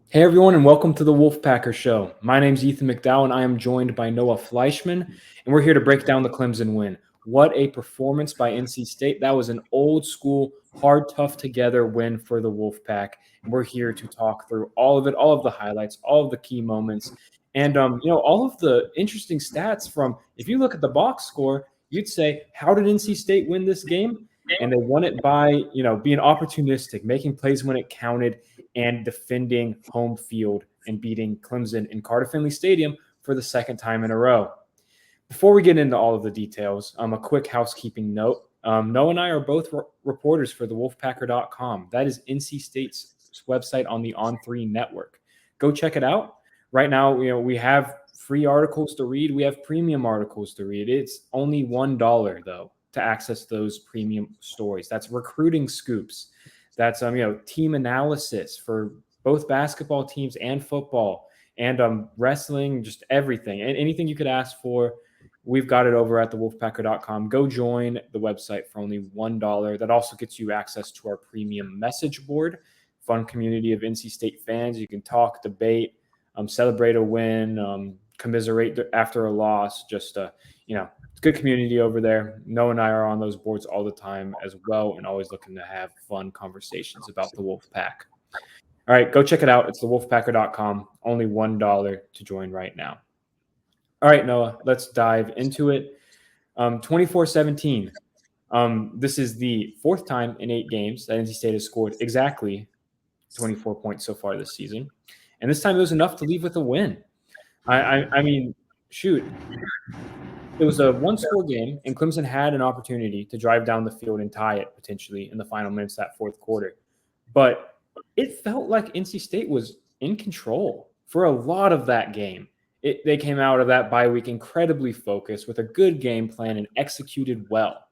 Hey everyone, and welcome to the Wolfpacker Show. My name's Ethan McDowell, and I am joined by Noah Fleischman, and we're here to break down the Clemson win. What a performance by NC State! That was an old school, hard, tough together win for the Wolfpack, and we're here to talk through all of it, all of the highlights, all of the key moments, and all of the interesting stats. From if you look at the box score, you'd say, how did NC State win this game? And they won it by being opportunistic, making plays when it counted and defending home field and beating Clemson in Carter Finley Stadium for the second time in a row. Before we get into all of the details, a quick housekeeping note. Noah and I are both reporters for the Wolfpacker.com. That is NC State's website on the On3 network. Go check it out. Right now, we have free articles to read. We have premium articles to read. It's only $1 though to access those premium stories. That's recruiting scoops. That's team analysis for both basketball teams and football and wrestling, just everything and anything you could ask for. We've got it over at thewolfpacker.com. Go join the website for only $1. That also gets you access to our premium message board, fun community of NC State fans. You can talk, debate, celebrate a win, commiserate after a loss. Just it's a good community over there. Noah and I are on those boards all the time as well, and always looking to have fun conversations about the Wolfpack. All right, go check it out. It's thewolfpacker.com. Only $1 to join right now. All right, Noah, let's dive into it. 24-17. This is the fourth time in 8 games that NC State has scored exactly 24 points so far this season. And this time it was enough to leave with a win. I mean, shoot. It was a one-score game, and Clemson had an opportunity to drive down the field and tie it potentially in the final minutes of that fourth quarter. But it felt like NC State was in control for a lot of that game. They came out of that bye week incredibly focused with a good game plan and executed well.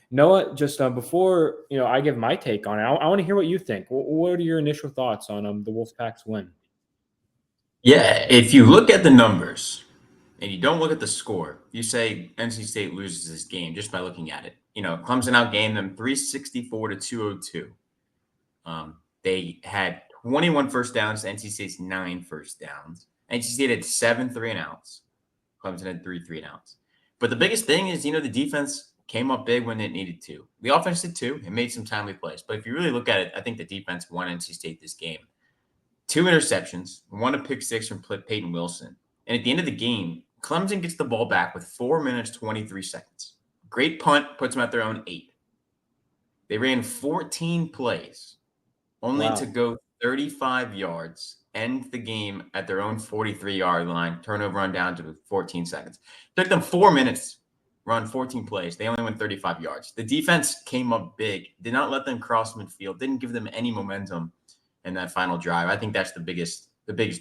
Noah, just before I give my take on it, I want to hear what you think. What are your initial thoughts on the Wolfpack's win? Yeah, if you look at the numbers and you don't look at the score, you say NC State loses this game just by looking at it. Clemson outgained them 364 to 202. They had 21 first downs, NC State's 9 first downs. NC State had 7 3-and-outs. Clemson had 3 3-and-outs. But the biggest thing is, the defense came up big when it needed to. The offense did too. It made some timely plays. But if you really look at it, I think the defense won NC State this game. 2 interceptions, 1 a pick six from Peyton Wilson. And at the end of the game, Clemson gets the ball back with 4 minutes, 23 seconds. Great punt, puts them at their own 8. They ran 14 plays, only to go 35 yards, end the game at their own 43-yard line, turnover run down to 14 seconds. It took them 4 minutes, run 14 plays. They only went 35 yards. The defense came up big, did not let them cross midfield, didn't give them any momentum in that final drive. I think that's the biggest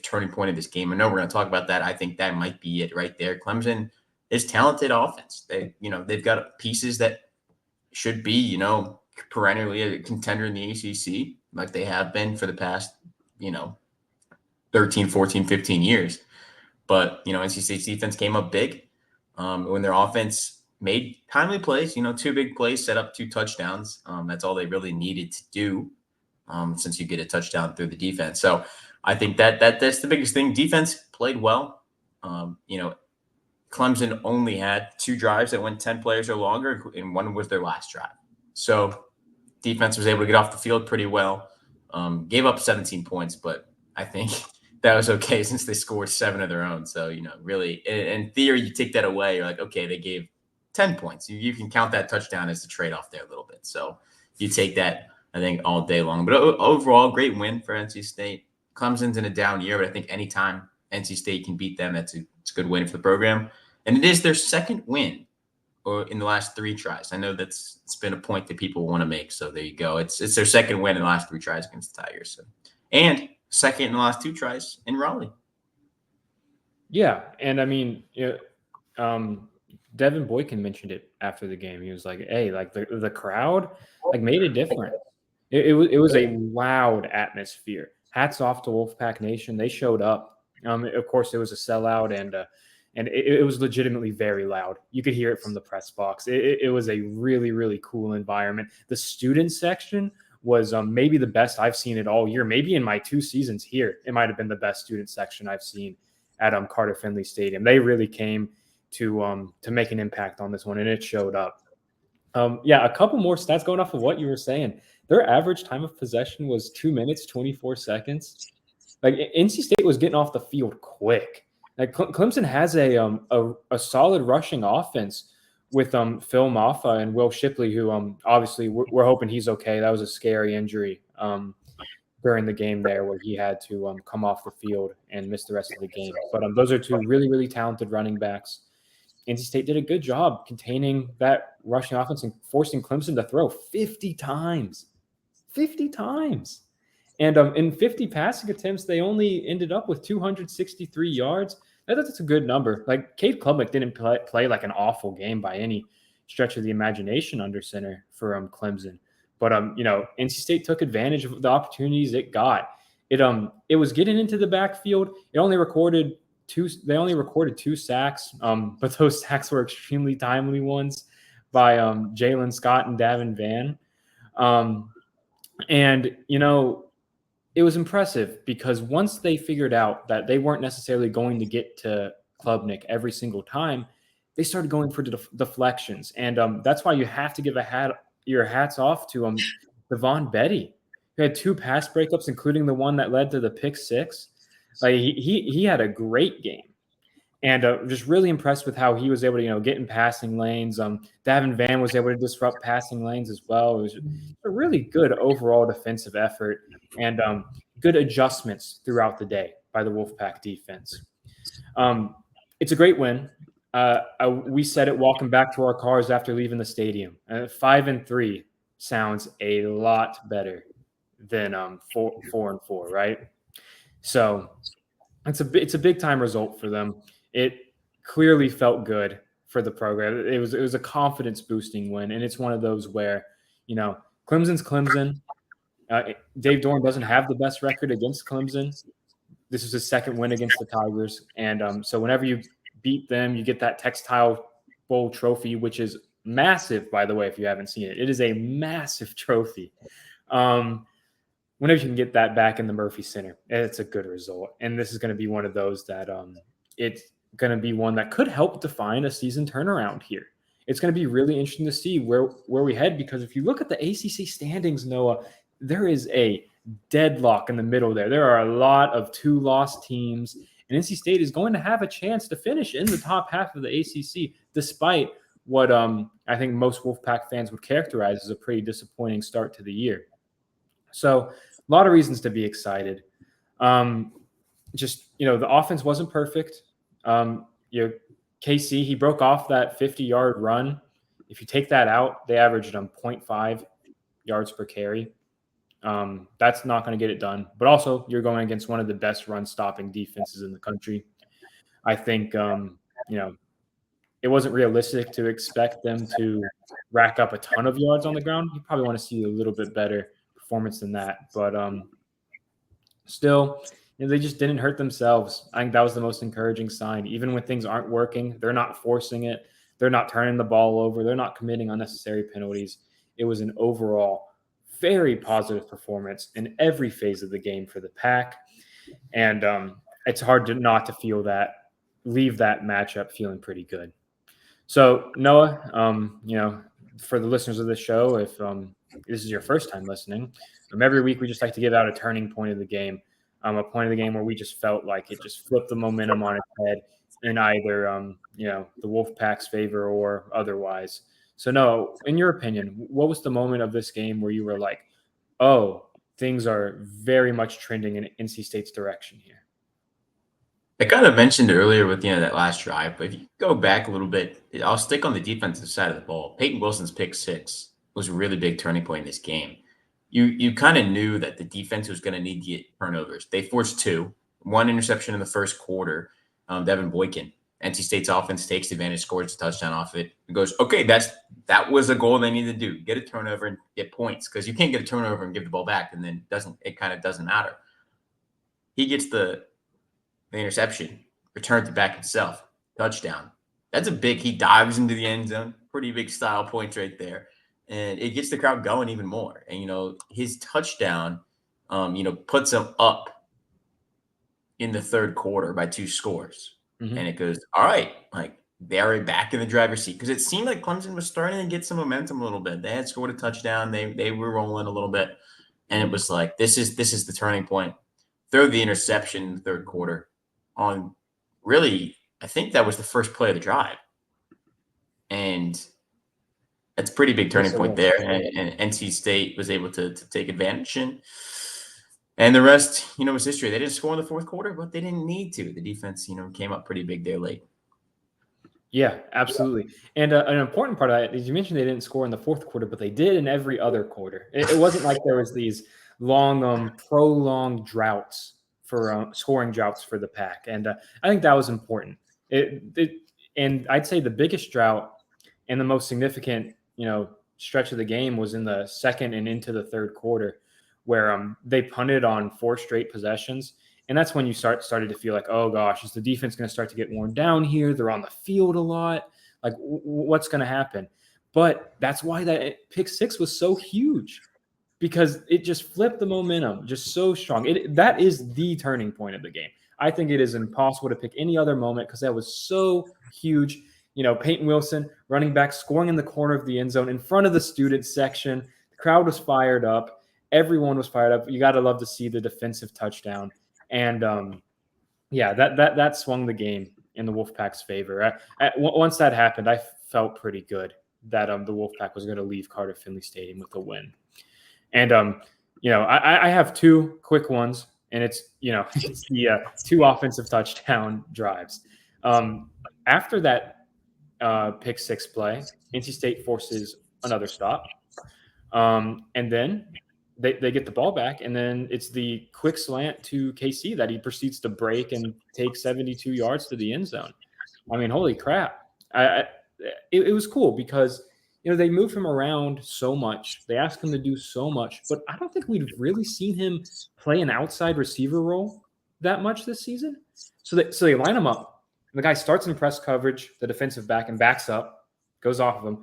turning point of this game. I know we're going to talk about that. I think that might be it right there. Clemson is talented offense. They've got pieces that should be, perennially a contender in the ACC, like they have been for the past, 13, 14, 15 years. But, NC State's defense came up big when their offense made timely plays, 2 big plays, set up 2 touchdowns. That's all they really needed to do. Since you get a touchdown through the defense. So I think that's the biggest thing. Defense played well. Clemson only had 2 drives that went 10 plays or longer, and one was their last drive. So defense was able to get off the field pretty well. Gave up 17 points, but I think that was okay since they scored 7 of their own. So, really, in theory, you take that away. You're like, okay, they gave 10 points. You can count that touchdown as a trade-off there a little bit. So you take that, I think, all day long. But overall, great win for NC State. Clemson's in a down year, but I think anytime NC State can beat them, it's a good win for the program. And it is their second win in the last 3 tries. I know it's been a point that people want to make. So there you go. It's their second win in the last 3 tries against the Tigers. So. And second in the last 2 tries in Raleigh. Yeah, and I mean, Devin Boykin mentioned it after the game. He was like, "Hey, like the crowd like made a difference. It was a loud atmosphere. Hats off to Wolfpack Nation. They showed up. Of course, it was a sellout, and it was legitimately very loud. You could hear it from the press box. It was a really, really cool environment. The student section was maybe the best I've seen it all year. Maybe in my 2 seasons here, it might have been the best student section I've seen at Carter Finley Stadium. They really came to make an impact on this one, and it showed up. Yeah, a couple more stats going off of what you were saying. Their average time of possession was 2 minutes, 24 seconds. Like NC State was getting off the field quick. Like Clemson has a solid rushing offense with Phil Maffa and Will Shipley, who obviously we're hoping he's okay. That was a scary injury during the game there where he had to come off the field and miss the rest of the game. But those are two really, really talented running backs. NC State did a good job containing that rushing offense and forcing Clemson to throw 50 times. 50 times. And in 50 passing attempts, they only ended up with 263 yards. That's a good number. Like Cade Klubnik didn't play like an awful game by any stretch of the imagination under center for Clemson. But NC State took advantage of the opportunities it got. It was getting into the backfield. They only recorded 2 sacks, but those sacks were extremely timely ones by Jalen Scott and Davin Van. And it was impressive because once they figured out that they weren't necessarily going to get to Klubnik every single time, they started going for deflections. And that's why you have to give your hats off to Devon Betty, who had 2 pass breakups, including the one that led to the pick 6. Like he had a great game. And just really impressed with how he was able to, get in passing lanes. Davin Van was able to disrupt passing lanes as well. It was a really good overall defensive effort and good adjustments throughout the day by the Wolfpack defense. It's a great win. We said it walking back to our cars after leaving the stadium. 5-3 sounds a lot better than 4-4, right? So it's a big time result for them. It clearly felt good for the program. It was a confidence boosting win, and it's one of those where Clemson's Clemson. Dave Doran doesn't have the best record against Clemson. This is his second win against the Tigers, and so whenever you beat them, you get that Textile Bowl trophy, which is massive, by the way. If you haven't seen it, it is a massive trophy. Whenever you can get that back in the Murphy Center, it's a good result, and this is going to be one of those that it's going to be one that could help define a season turnaround here. It's going to be really interesting to see where we head, because if you look at the ACC standings, Noah, there is a deadlock in the middle there. There are a lot of 2-loss teams, and NC State is going to have a chance to finish in the top half of the ACC, despite what I think most Wolfpack fans would characterize as a pretty disappointing start to the year. So a lot of reasons to be excited. The offense wasn't perfect. KC, he broke off that 50-yard run. If you take that out, they averaged 0.5 yards per carry. That's not going to get it done. But also, you're going against one of the best run-stopping defenses in the country. I think, it wasn't realistic to expect them to rack up a ton of yards on the ground. You probably want to see a little bit better performance than that. But still, they just didn't hurt themselves. I think that was the most encouraging sign. Even when things aren't working, they're not forcing it. They're not turning the ball over. They're not committing unnecessary penalties. It was an overall very positive performance in every phase of the game for the Pack. And it's hard not to leave that matchup feeling pretty good. So, Noah, for the listeners of this show, if this is your first time listening, every week we just like to give out a turning point of the game. A point of the game where we just felt like it just flipped the momentum on its head in either, the Wolfpack's favor or otherwise. So, no, in your opinion, what was the moment of this game where you were like, oh, things are very much trending in NC State's direction here? I kind of mentioned earlier with that last drive, but if you go back a little bit, I'll stick on the defensive side of the ball. Peyton Wilson's pick 6 was a really big turning point in this game. You kind of knew that the defense was going to need to get turnovers. They forced 2, 1 interception in the first quarter. Devin Boykin, NC State's offense takes advantage, scores a touchdown off it. It goes, okay, that was a goal they needed to do: get a turnover and get points, because you can't get a turnover and give the ball back, and then it kind of doesn't matter. He gets the interception, returns it back himself, touchdown. That's a big. He dives into the end zone. Pretty big style points right there. and it gets the crowd going even more. And his touchdown, puts them up in the third quarter by 2 scores. Mm-hmm. And it goes, all right, like they're back in the driver's seat, because it seemed like Clemson was starting to get some momentum a little bit. They had scored a touchdown, they were rolling a little bit, and it was like this is the turning point. Throw the interception in the third quarter on really, I think that was the first play of the drive, and that's a pretty big turning point there. And NC State was able to take advantage, and the rest, was history. They didn't score in the fourth quarter, but they didn't need to. The defense, came up pretty big there late. Yeah, absolutely. And an important part of that is you mentioned they didn't score in the fourth quarter, but they did in every other quarter. It wasn't like there was these long, prolonged droughts for scoring droughts for the Pack. And I think that was important. And I'd say the biggest drought and the most significant, stretch of the game was in the second and into the third quarter, where they punted on 4 straight possessions. And that's when you started to feel like, oh gosh, is the defense going to start to get worn down here? They're on the field a lot. Like, what's going to happen? But that's why that pick 6 was so huge, because it just flipped the momentum just so strong. That is the turning point of the game. I think it is impossible to pick any other moment, because that was so huge. Peyton Wilson, running back, scoring in the corner of the end zone in front of the student section. The crowd was fired up. Everyone was fired up. You got to love to see the defensive touchdown. And that swung the game in the Wolfpack's favor. Once that happened, I felt pretty good that the Wolfpack was going to leave Carter Finley Stadium with a win. And I have 2 quick ones, and it's it's the 2 offensive touchdown drives. After that pick 6 play, NC State forces another stop, and then they get the ball back, and then it's the quick slant to KC that he proceeds to break and take 72 yards to the end zone. I mean, holy crap. It was cool because, they moved him around so much. They asked him to do so much, but I don't think we've really seen him play an outside receiver role that much this season. So they line him up. The guy starts in press coverage, the defensive back, and backs up, goes off of him.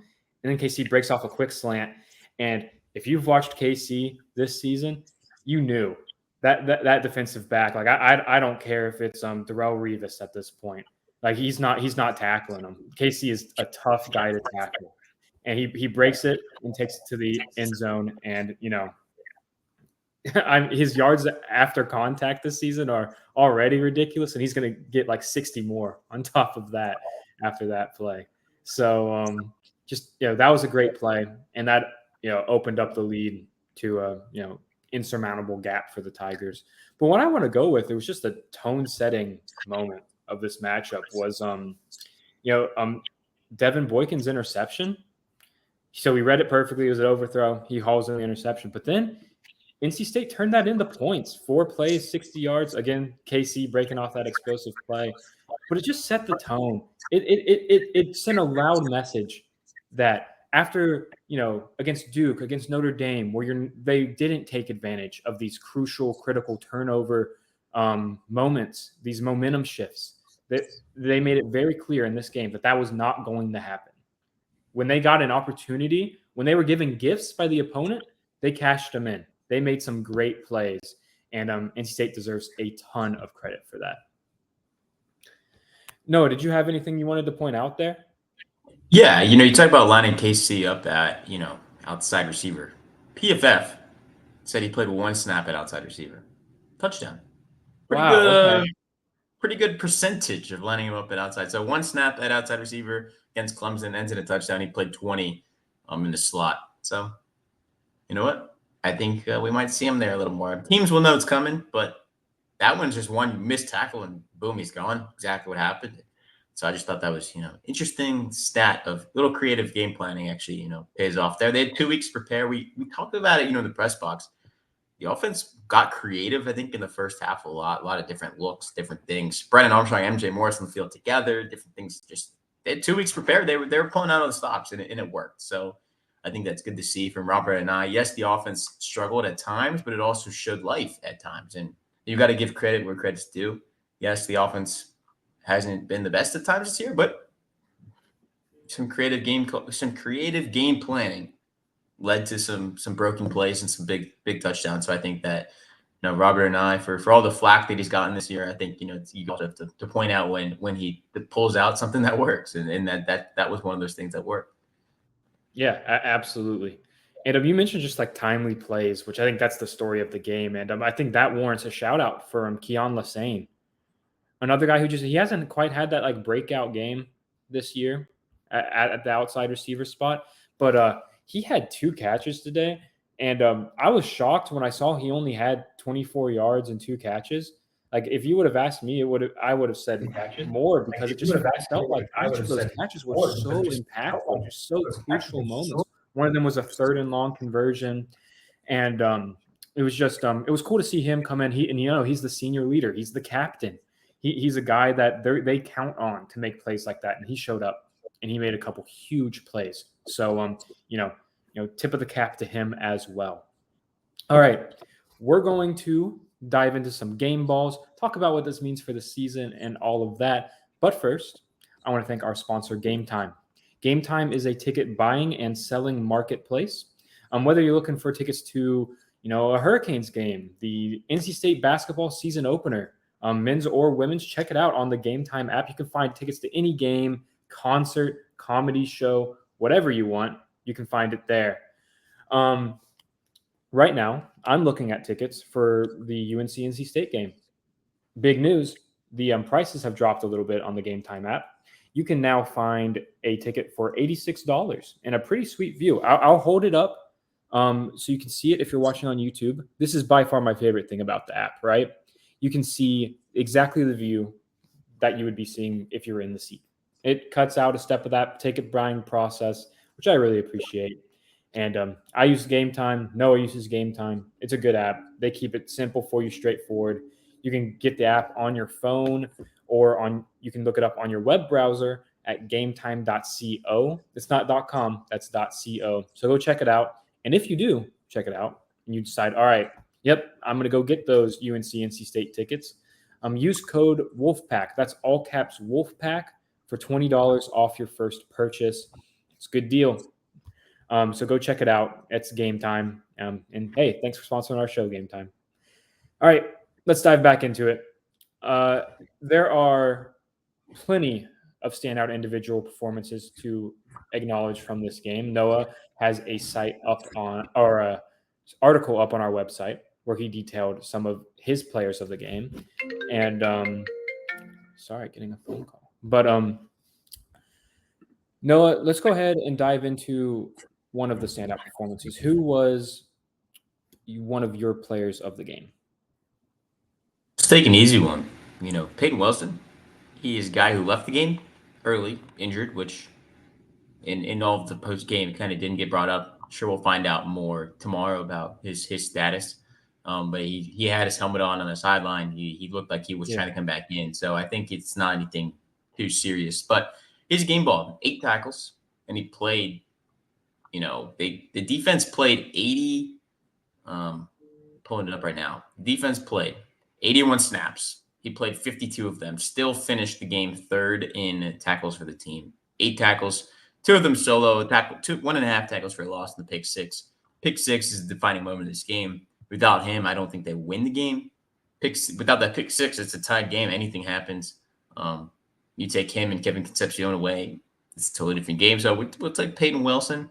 And then KC breaks off a quick slant. And if you've watched KC this season, you knew that defensive back. Like I don't care if it's Darrell Revis at this point. Like he's not tackling him. KC is a tough guy to tackle, and he breaks it and takes it to the end zone. And his yards after contact this season are already ridiculous, and he's going to get like 60 more on top of that after that play. So that was a great play, and that opened up the lead to a insurmountable gap for the Tigers. But what I want to go with, it was just a tone-setting moment of this matchup was Devin Boykin's interception. So we read it perfectly. It was an overthrow. He hauls in the interception. But then NC State turned that into points. 4 plays, 60 yards. Again, KC breaking off that explosive play. But it just set the tone. It sent a loud message that after, against Duke, against Notre Dame, where they didn't take advantage of these crucial, critical turnover moments, these momentum shifts, that they made it very clear in this game that was not going to happen. When they got an opportunity, when they were given gifts by the opponent, they cashed them in. They made some great plays, and NC State deserves a ton of credit for that. Noah, did you have anything you wanted to point out there? Yeah, you talk about lining KC up at, outside receiver. PFF said he played 1 snap at outside receiver. Touchdown. Pretty good percentage of lining him up at outside. So 1 snap at outside receiver against Clemson ends in a touchdown. He played 20 in the slot. So, you know what? I think we might see him there a little more. Teams will know it's coming, but that one's just one missed tackle and boom, he's gone. Exactly what happened. So I just thought that was, interesting stat of little creative game planning actually, pays off there. They had 2 weeks to prepare. We talked about it, in the press box. The offense got creative, I think, in the first half a lot of different looks, different things. Brennan Armstrong and MJ Morris on the field together, different things. Just they had 2 weeks prepared. They were pulling out all the stops, and it worked. So I think that's good to see from Robert and I. Yes, the offense struggled at times, but it also showed life at times. And you got to give credit where credit's due. Yes, the offense hasn't been the best at times this year, but some creative game planning led to some broken plays and some big touchdowns. So I think that Robert and I, for all the flack that he's gotten this year, I think you also have to point out when he pulls out something that works, and that was one of those things that worked. Yeah, absolutely. And you mentioned just like timely plays, which I think that's the story of the game. And I think that warrants a shout out for Keon Lassane, another guy who he hasn't quite had that like breakout game this year at the outside receiver spot, but he had 2 catches today. And I was shocked when I saw he only had 24 yards and 2 catches. Like if you would have asked me, I would have said more because it just felt like each of those catches were so impactful, just so crucial moments. One of them was a 3rd-and-long conversion, and it was just it was cool to see him come in. He's the senior leader, he's the captain. He's a guy that they count on to make plays like that, and he showed up and he made a couple huge plays. So tip of the cap to him as well. All right, we're going to dive into some game balls, talk about what this means for the season and all of that. But first, I want to thank our sponsor, Game Time. Game Time is a ticket buying and selling marketplace. Whether you're looking for tickets to, a Hurricanes game, the NC State basketball season opener, men's or women's, check it out on the Game Time app. You can find tickets to any game, concert, comedy show, whatever you want. You can find it there. Right now, I'm looking at tickets for the UNC-NC State game. Big news, the prices have dropped a little bit on the Game Time app. You can now find a ticket for $86 and a pretty sweet view. I'll hold it up so you can see it if you're watching on YouTube. This is by far my favorite thing about the app, right? You can see exactly the view that you would be seeing if you're in the seat. It cuts out a step of that ticket buying process, which I really appreciate. And I use Game Time. Noah uses Game Time. It's a good app. They keep it simple for you, straightforward. You can get the app on your phone or you can look it up on your web browser at gametime.co. It's not .com, that's .co. So go check it out. And if you do check it out and you decide, all right, yep, I'm going to go get those UNC-NC State tickets, use code Wolfpack. That's all caps Wolfpack for $20 off your first purchase. It's a good deal. So go check it out. It's Game Time. And hey, thanks for sponsoring our show, Game Time. All right, let's dive back into it. There are plenty of standout individual performances to acknowledge from this game. Noah has a article up on our website where he detailed some of his players of the game. And sorry, getting a phone call. But Noah, let's go ahead and dive into one of the standout performances. Who was one of your players of the game? Let's take an easy one. Peyton Wilson. He is a guy who left the game early, injured, which in all of the post game kind of didn't get brought up. Sure, we'll find out more tomorrow about his status. But he had his helmet on the sideline. He looked like he was trying to come back in. So I think it's not anything too serious. But his game ball, 8 tackles, and he played. The defense played 80. Pulling it up right now. Defense played 81 snaps. He played 52 of them. Still finished the game 3rd in tackles for the team. 8 tackles, 2 of them solo. 1.5 tackles for a loss in the pick 6. Pick 6 is the defining moment of this game. Without him, I don't think they win the game. Without that pick 6, it's a tied game. Anything happens. You take him and Kevin Concepcion away, it's a totally different game. So we'll take Peyton Wilson,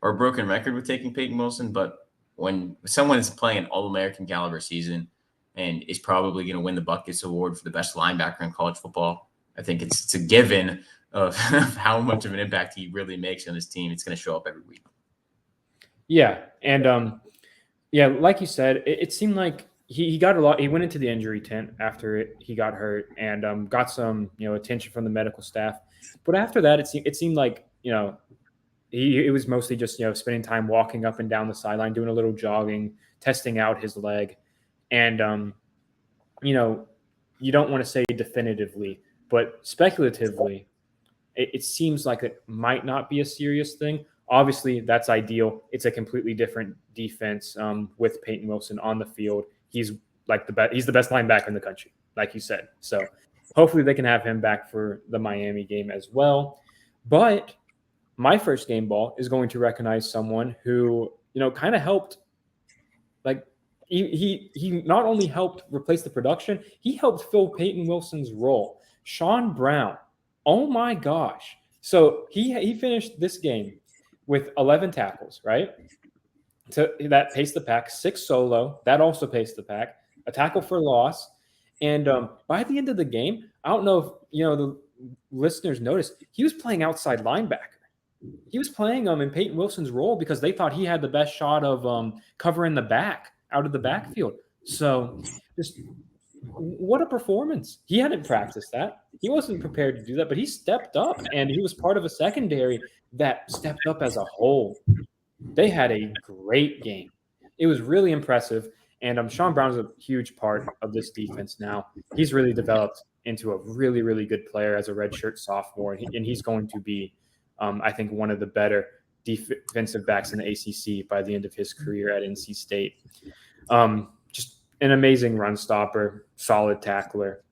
or a broken record with taking Peyton Wilson. But when someone is playing an All-American caliber season and is probably going to win the Buckets Award for the best linebacker in college football, I think it's a given of how much of an impact he really makes on his team. It's going to show up every week. Yeah, and like you said, it seemed like he got a lot. He went into the injury tent after he got hurt and got some attention from the medical staff. But after that, it seemed like it was mostly just spending time walking up and down the sideline, doing a little jogging, testing out his leg, and you don't want to say definitively, but speculatively, it seems like it might not be a serious thing. Obviously, that's ideal. It's a completely different defense with Peyton Wilson on the field. He's like he's the best linebacker in the country, like you said. So hopefully they can have him back for the Miami game as well. But My first game ball is going to recognize someone who, kind of helped. Like he not only helped replace the production, he helped fill Peyton Wilson's role. Sean Brown. Oh my gosh. So he finished this game with 11 tackles, right? So that paced the pack, 6 solo, that also paced the pack, a tackle for loss. And by the end of the game, I don't know if the listeners noticed, he was playing outside linebacker. He was playing in Peyton Wilson's role because they thought he had the best shot of covering the back out of the backfield. So just what a performance. He hadn't practiced that. He wasn't prepared to do that, but he stepped up, and he was part of a secondary that stepped up as a whole. They had a great game. It was really impressive. And Sean Brown's a huge part of this defense now. He's really developed into a really, really good player as a redshirt sophomore, and he's going to be, I think, one of the better defensive backs in the ACC by the end of his career at NC State. Just an amazing run stopper, solid tackler.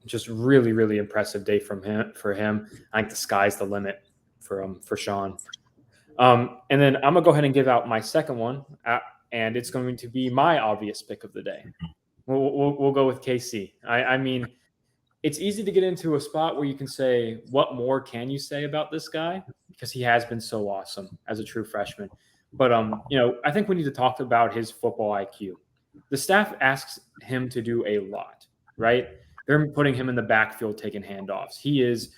Just really, really impressive day for him. I think the sky's the limit for Sean. And then I'm gonna go ahead and give out my second one, and it's going to be my obvious pick of the day. We'll go with KC. I mean, it's easy to get into a spot where you can say, what more can you say about this guy? Because he has been so awesome as a true freshman. But I think we need to talk about his football IQ. The staff asks him to do a lot, right? They're putting him in the backfield taking handoffs. He is,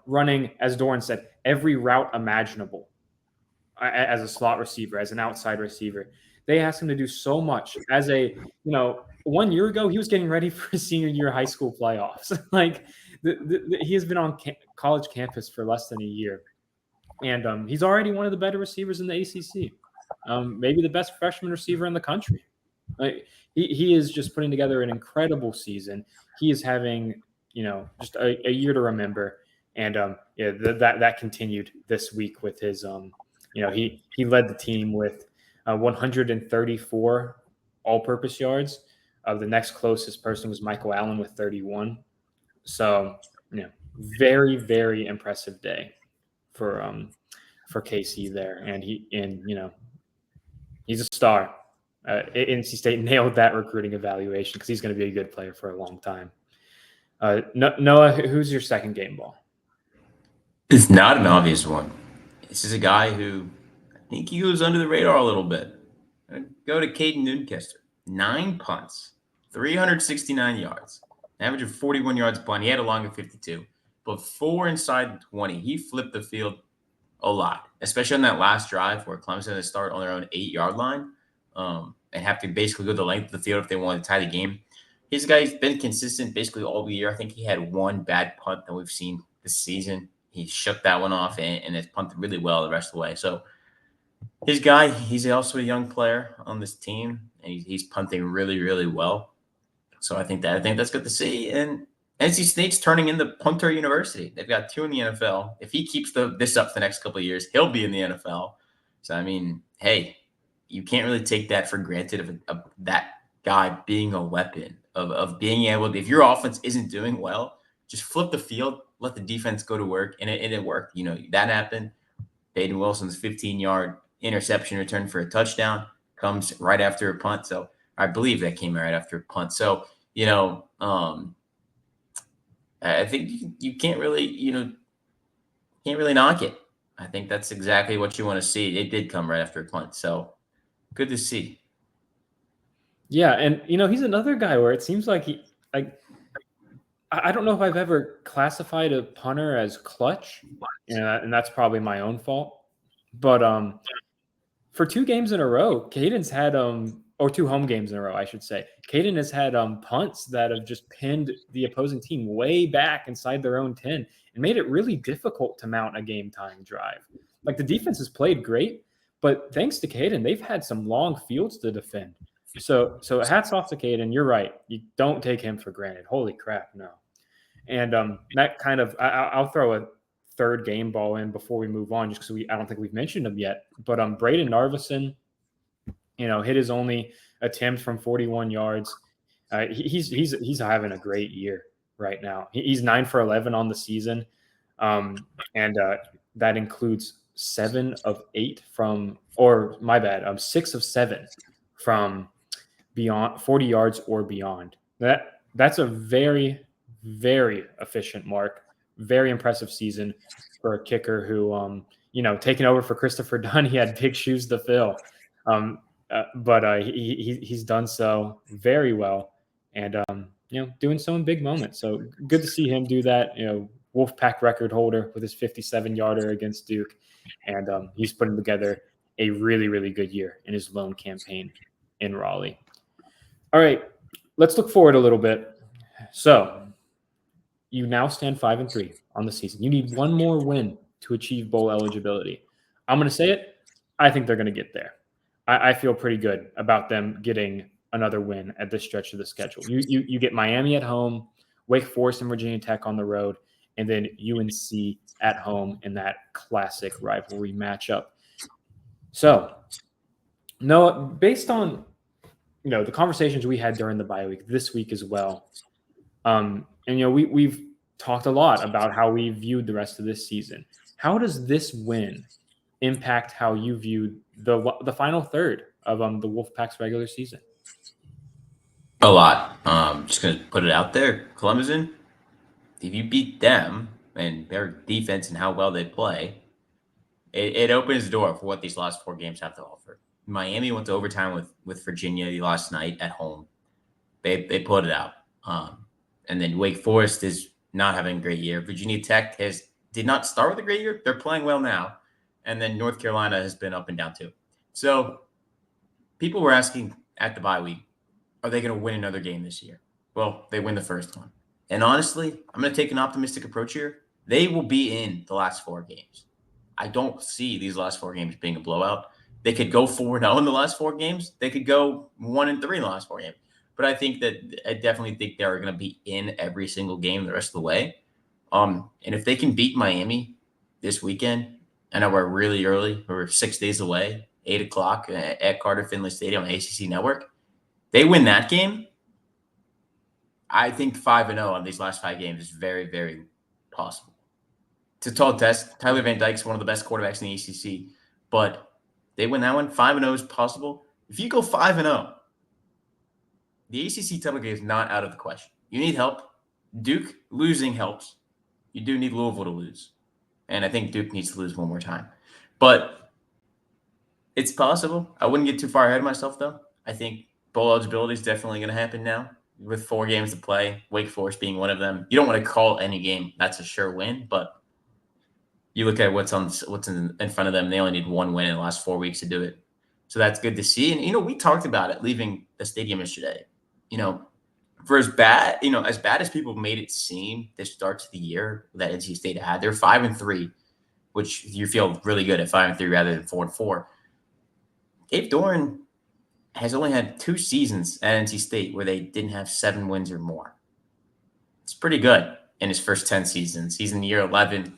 running, as Doran said, every route imaginable as a slot receiver, as an outside receiver. They asked him to do so much. As a, 1 year ago, he was getting ready for his senior year high school playoffs. Like he has been on college campus for less than a year. And he's already one of the better receivers in the ACC. Maybe the best freshman receiver in the country. He is just putting together an incredible season. He is having, just a year to remember. And that continued this week with his, he led the team with 134 all-purpose yards. The next closest person was Michael Allen with 31. So, very, very impressive day for KC there, and he's a star. NC State nailed that recruiting evaluation because he's going to be a good player for a long time. Noah, who's your second game ball? It's not an obvious one. This is a guy who I think he goes under the radar a little bit. I'd go to Caden Nuncaster. 9 punts, 369 yards, an average of 41 yards a punt. He had a long of 52, but 4 inside the 20. He flipped the field a lot, especially on that last drive where Clemson had to start on their own 8-yard line and have to basically go the length of the field if they wanted to tie the game. His guy's been consistent basically all year. I think he had one bad punt that we've seen this season. He shook that one off and has punted really well the rest of the way. So his guy, he's also a young player on this team, and he's punting really, really well. So I think that's good to see. And NC State's turning into punter university. They've got 2 in the NFL. If he keeps this up for the next couple of years, he'll be in the NFL. So I mean, hey, you can't really take that for granted of that guy being a weapon of being able to, if your offense isn't doing well, just flip the field, let the defense go to work, and it worked. That happened. Peyton Wilson's 15-yard interception return for a touchdown comes right after a punt. So I believe that came right after a punt. So, I think you can't really knock it. I think that's exactly what you want to see. It did come right after a punt. So good to see. Yeah. And, he's another guy where it seems like I don't know if I've ever classified a punter as clutch, and that's probably my own fault. But for 2 games in a row, Caden's had or 2 home games in a row, I should say. Caden has had punts that have just pinned the opposing team way back inside their own 10 and made it really difficult to mount a game-tying drive. Like, the defense has played great, but thanks to Caden, they've had some long fields to defend. So hats off to Caden. You're right. You don't take him for granted. Holy crap, no. And that kind of I'll throw a third game ball in before we move on, just because I don't think we've mentioned him yet. But Braden Narvison, hit his only attempt from 41 yards. He's having a great year right now. He's 9 for 11 on the season, and that includes 7 of 8 from, or my bad, 6 of 7 from beyond 40 yards or beyond. That's a very, very efficient mark. Very impressive season for a kicker who, taking over for Christopher Dunn, he had big shoes to fill. But he's done so very well, and doing so in big moments. So good to see him do that. Wolfpack record holder with his 57-yarder against Duke, and he's putting together a really, really good year in his lone campaign in Raleigh. All right, let's look forward a little bit. So you now stand 5-3 on the season. You need one more win to achieve bowl eligibility. I'm going to say it. I think they're going to get there. I feel pretty good about them getting another win at this stretch of the schedule. You get Miami at home, Wake Forest and Virginia Tech on the road, and then UNC at home in that classic rivalry matchup. So, Noah, based on the conversations we had during the bye week, this week as well, and we've talked a lot about how we viewed the rest of this season. How does this win impact how you viewed the final third of the Wolfpack's regular season? A lot. Just gonna put it out there, Clemson. If you beat them and their defense and how well they play, it opens the door for what these last 4 games have to offer. Miami went to overtime with Virginia last night at home. They pulled it out. And then Wake Forest is not having a great year. Virginia Tech did not start with a great year. They're playing well now. And then North Carolina has been up and down too. So people were asking at the bye week, are they going to win another game this year? Well, they win the first one. And honestly, I'm going to take an optimistic approach here. They will be in the last 4 games. I don't see these last 4 games being a blowout. They could go 4-0 in the last 4 games. They could go 1-3 in the last 4 games. But I definitely think they're going to be in every single game the rest of the way. And if they can beat Miami this weekend, I know we're really early. We're 6 days away, 8 o'clock at Carter Finley Stadium on ACC Network. They win that game. I think 5-0 on these last 5 games is very, very possible. It's a tall test. Tyler Van Dyke's one of the best quarterbacks in the ACC, but they win that one. 5-0 is possible. If you go 5-0, the ACC title game is not out of the question. You need help. Duke losing helps. You do need Louisville to lose. And I think Duke needs to lose one more time. But it's possible. I wouldn't get too far ahead of myself, though. I think bowl eligibility is definitely going to happen now with 4 games to play, Wake Forest being one of them. You don't want to call any game. That's a sure win. But you look at what's in front of them. They only need 1 win in the last 4 weeks to do it. So that's good to see. And, we talked about it leaving the stadium yesterday. For as bad as people made it seem this start to the year that NC State had, they're 5-3, which you feel really good at 5-3 rather than 4-4. Dave Doran has only had 2 seasons at NC State where they didn't have 7 wins or more. It's pretty good in his first 10 seasons. He's in year 11.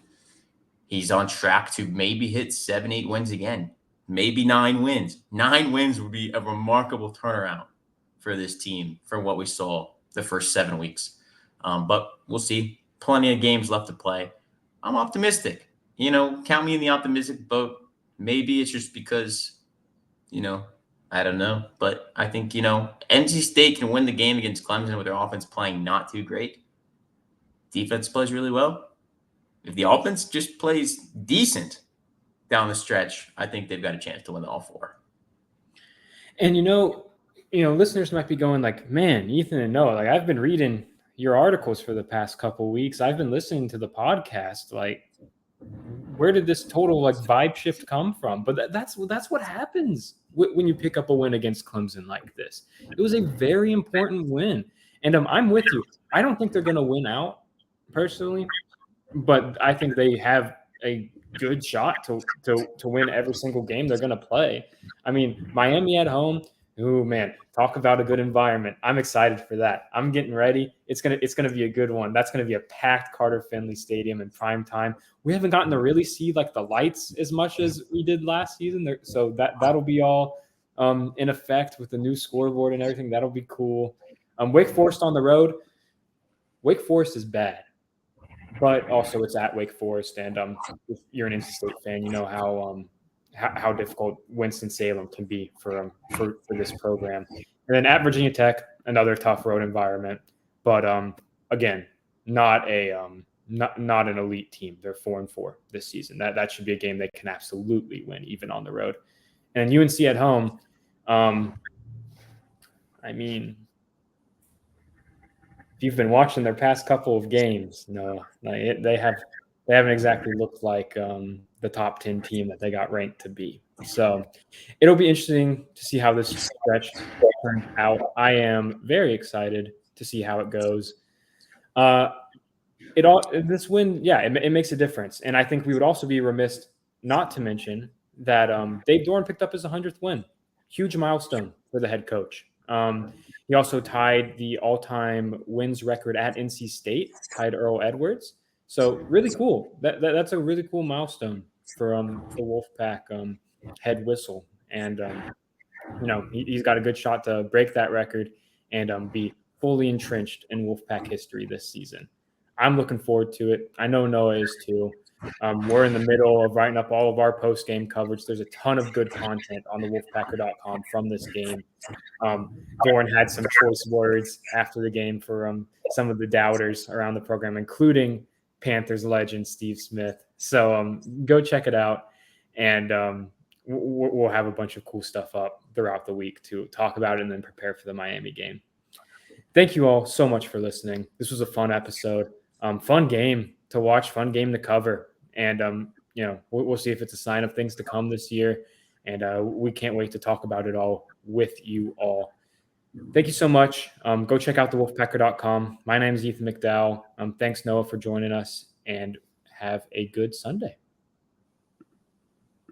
He's on track to maybe hit 7-8 wins again, maybe 9 wins. 9 wins would be a remarkable turnaround for this team from what we saw the first 7 weeks. But we'll see. Plenty of games left to play. I'm optimistic. Count me in the optimistic boat. Maybe it's just because, I don't know. But I think, NC State can win the game against Clemson with their offense playing not too great. Defense plays really well. If the offense just plays decent down the stretch, I think they've got a chance to win all 4. And, listeners might be going like, man, Ethan and Noah, like I've been reading your articles for the past couple of weeks. I've been listening to the podcast. Like, where did this total vibe shift come from? But that's what happens when you pick up a win against Clemson like this. It was a very important win. And I'm with you. I don't think they're going to win out personally, but I think they have a good shot to win every single game they're going to play. I mean, Miami at home. Oh man, talk about a good environment. I'm excited for that. I'm getting ready. It's gonna be a good one. That's gonna be a packed Carter Finley Stadium in prime time. We haven't gotten to really see the lights as much as we did last season, so that'll be all in effect with the new scoreboard and everything. That'll be cool. Wake Forest on the road. Wake Forest is bad, but also it's at Wake Forest, and if you're an NC State fan, you know how difficult Winston-Salem can be for this program. And then at Virginia Tech, another tough road environment, but again, not an elite team. They're 4-4 this season. That should be a game they can absolutely win, even on the road. And UNC at home, I mean, if you've been watching their past couple of games, they haven't exactly looked like the top 10 team that they got ranked to be. So it'll be interesting to see how this stretch turns out. I am very excited to see how it goes. This win, it makes a difference, and I think we would also be remiss not to mention that Dave Doran picked up his 100th win. Huge milestone for the head coach. He also tied the all-time wins record at NC State, tied Earl Edwards. So really cool. That's a really cool milestone for the Wolfpack head whistle, and he's got a good shot to break that record and be fully entrenched in Wolfpack history this season. I'm looking forward to it. I know Noah is too. We're in the middle of writing up all of our post-game coverage. There's a ton of good content on the wolfpacker.com from this game. Doran had some choice words after the game for some of the doubters around the program, including Panthers legend Steve Smith. So go check it out, and we'll have a bunch of cool stuff up throughout the week to talk about it and then prepare for the Miami game. Thank you all so much for listening. This was a fun episode. Fun game to watch, fun game to cover. And, we'll see if it's a sign of things to come this year. And we can't wait to talk about it all with you all. Thank you so much. Go check out the wolfpacker.com. My name is Ethan McDowell. Thanks, Noah, for joining us, and have a good Sunday.